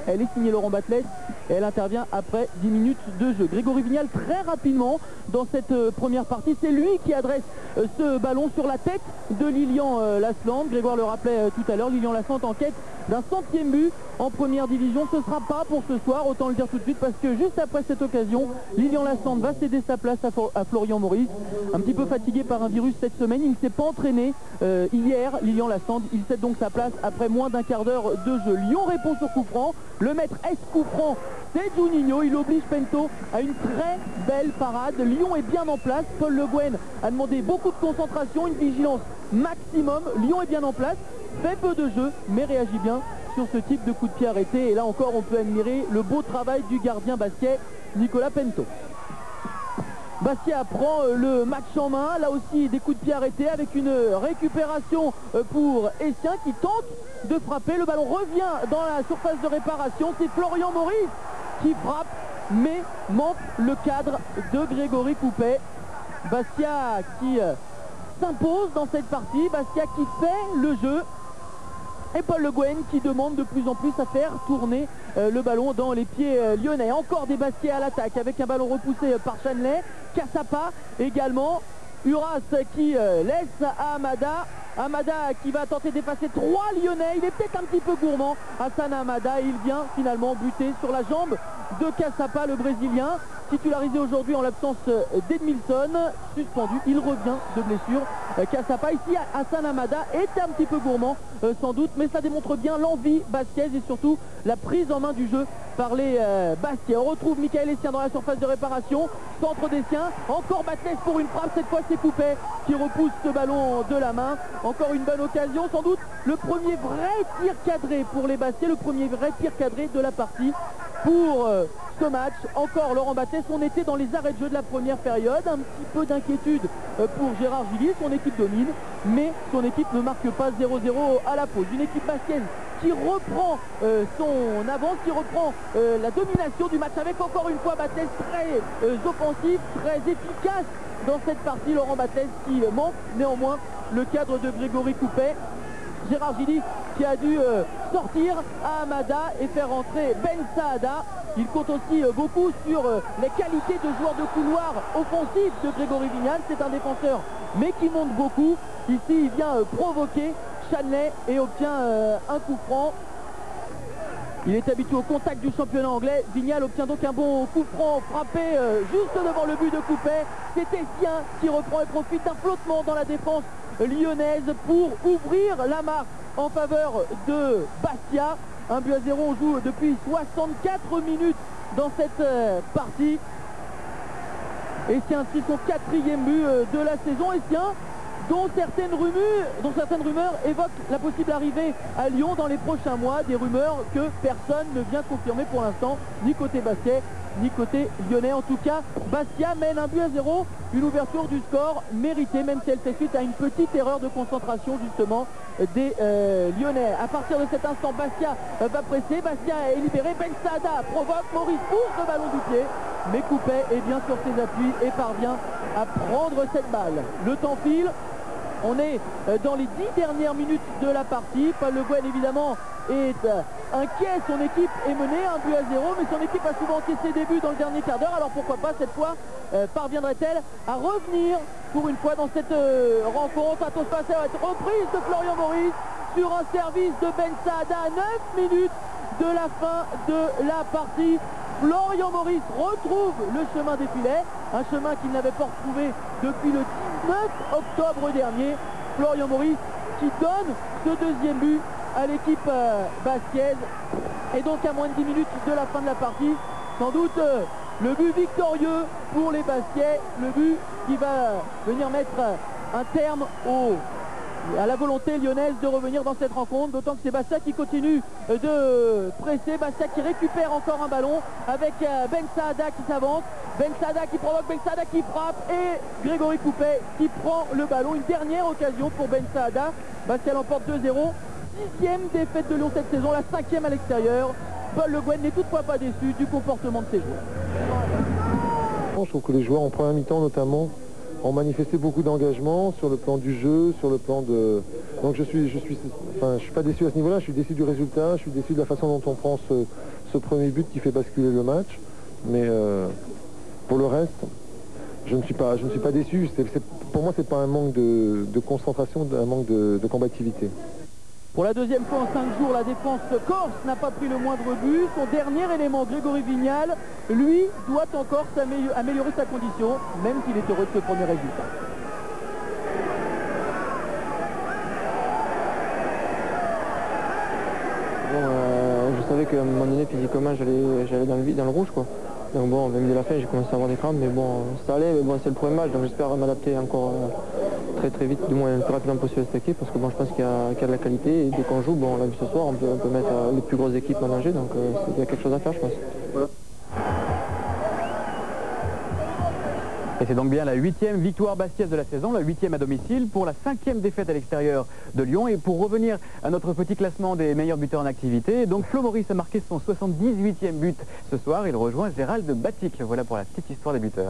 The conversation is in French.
Elle est signée Laurent Batles et elle intervient après 10 minutes de jeu. Grégory Vignal très rapidement dans cette première partie, c'est lui qui adresse ce ballon sur la tête de Lilian Lasland. Grégoire le rappelait tout à l'heure, Lilian Lasland en quête d'un 100e but en première division. Ce ne sera pas pour ce soir, autant le dire tout de suite, parce que juste après cette occasion, Lilian Lasland va céder sa place à Florian Maurice. Un petit peu fatigué par un virus cette semaine, il ne s'est pas entraîné hier, Lilian Lasland. Il cède donc sa place après moins d'un quart d'heure de jeu. Lyon répond sur coup franc. Le maître est coup franc, c'est Juninho. Il oblige Pento à une très belle parade. Lyon est bien en place. Paul Le Guen a demandé beaucoup de concentration, une vigilance maximum. Lyon est bien en place, fait peu de jeu, mais réagit bien sur ce type de coup de pied arrêté. Et là encore, on peut admirer le beau travail du gardien basquet, Nicolas Pento. Bastia prend le match en main, là aussi des coups de pied arrêtés avec une récupération pour Essien qui tente de frapper. Le ballon revient dans la surface de réparation, c'est Florian Maurice qui frappe mais manque le cadre de Grégory Coupet. Bastia qui s'impose dans cette partie, Bastia qui fait le jeu. Et Paul Le Guen qui demande de plus en plus à faire tourner le ballon dans les pieds lyonnais. Encore des Bastiais à l'attaque avec un ballon repoussé par Chanley. Cassapa également. Uras qui laisse à Amada. Amada qui va tenter d'effacer 3 Lyonnais. Il est peut-être un petit peu gourmand. Hassan Amada, il vient finalement buter sur la jambe de Cassapa, le Brésilien. Titularisé aujourd'hui en l'absence d'Edmilson, suspendu, il revient de blessure. Cassapa, ici Hassan Amada est un petit peu gourmand sans doute, mais ça démontre bien l'envie bastiaise et surtout la prise en main du jeu par les Bastiais. On retrouve Michael Essien dans la surface de réparation, centre d'Essien, encore Batles pour une frappe, cette fois c'est Coupet qui repousse ce ballon de la main. Encore une bonne occasion, sans doute le premier vrai tir cadré pour les Bastiais, le premier vrai tir cadré de la partie pour ce match. Encore Laurent Batles, on était dans les arrêts de jeu de la première période, un petit peu d'inquiétude pour Gérard Gillier, son équipe domine, mais son équipe ne marque pas 0-0 à la pause. Une équipe bastiaise qui reprend son avance, qui reprend la domination du match avec encore une fois Batles très offensif, très efficace dans cette partie. Laurent Batles qui manque néanmoins le cadre de Grégory Coupet. Gérard Gilly qui a dû sortir à Amada et faire rentrer Ben Saada. Il compte aussi beaucoup sur les qualités de joueur de couloir offensif de Grégory Vignal. C'est un défenseur mais qui monte beaucoup. Ici il vient provoquer Chanley et obtient un coup franc. Il est habitué au contact du championnat anglais. Vignal obtient donc un bon coup franc frappé juste devant le but de Coupet. C'est Essien qui reprend et profite d'un flottement dans la défense lyonnaise pour ouvrir la marque en faveur de Bastia. 1-0, on joue depuis 64 minutes dans cette partie. Essien inscrit son 4e but de la saison. Essien dont certaines rumeurs évoquent la possible arrivée à Lyon dans les prochains mois, des rumeurs que personne ne vient confirmer pour l'instant, ni côté Bastia, ni côté lyonnais. En tout cas, Bastia mène 1-0, une ouverture du score méritée, même si elle fait suite à une petite erreur de concentration justement des lyonnais. À partir de cet instant, Bastia va presser, Bastia est libéré, Ben Saada provoque, Maurice pousse le ballon du pied, mais Coupet est bien sur ses appuis et parvient à prendre cette balle. Le temps file. On est dans les 10 dernières minutes de la partie. Paul Le Guen évidemment est inquiet, son équipe est menée 1-0, mais son équipe a souvent encaissé des buts dans le dernier quart d'heure. Alors pourquoi pas cette fois parviendrait-elle à revenir pour une fois dans cette rencontre. Attention, ça va être reprise de Florian Maurice sur un service de Ben Saada à 9 minutes de la fin de la partie. Florian Maurice retrouve le chemin des filets, un chemin qu'il n'avait pas retrouvé depuis le 19 octobre dernier. Florian Maurice qui donne ce 2e but à l'équipe bastiaise. Et donc à moins de 10 minutes de la fin de la partie, sans doute le but victorieux pour les Bastiais, le but qui va venir mettre un terme à la volonté lyonnaise de revenir dans cette rencontre, d'autant que c'est Bastia qui continue de presser, Bastia qui récupère encore un ballon avec Ben Saada qui s'avance, Ben Saada qui provoque, Ben Saada qui frappe et Grégory Coupet qui prend le ballon. Une dernière occasion pour Ben Saada. Bastia l'emporte 2-0, 6e défaite de Lyon cette saison, la 5e à l'extérieur. Paul Le Guen n'est toutefois pas déçu du comportement de ses joueurs. Je trouve que les joueurs en première mi-temps notamment ont manifesté beaucoup d'engagement sur le plan du jeu, sur le plan de... Donc je suis pas déçu à ce niveau-là, je suis déçu du résultat, je suis déçu de la façon dont on prend ce premier but qui fait basculer le match. Mais pour le reste, je ne suis pas déçu. Pour moi, c'est pas un manque de concentration, un manque de combativité. Pour la deuxième fois en 5 jours, la défense corse n'a pas pris le moindre but. Son dernier élément, Grégory Vignal, lui, doit encore améliorer sa condition, même s'il est heureux de ce premier résultat. Bon, je savais qu'à un moment donné, physiquement, j'allais dans le rouge, quoi. Donc bon, même dès la fin, j'ai commencé à avoir des crampes, mais bon, ça allait, mais bon, c'est le premier match, donc j'espère m'adapter encore très vite, du moins le plus rapidement possible à cette équipe, parce que bon, je pense qu'il y a de la qualité, et dès qu'on joue, bon, on l'a vu ce soir, on peut mettre les plus grosses équipes à manger, donc il y a quelque chose à faire, je pense. Voilà. Et c'est donc bien la 8e victoire bastiaise de la saison, la 8e à domicile, pour la 5e défaite à l'extérieur de Lyon. Et pour revenir à notre petit classement des meilleurs buteurs en activité, donc Flo Maurice a marqué son 78e but ce soir. Il rejoint Gérald Batic. Voilà pour la petite histoire des buteurs.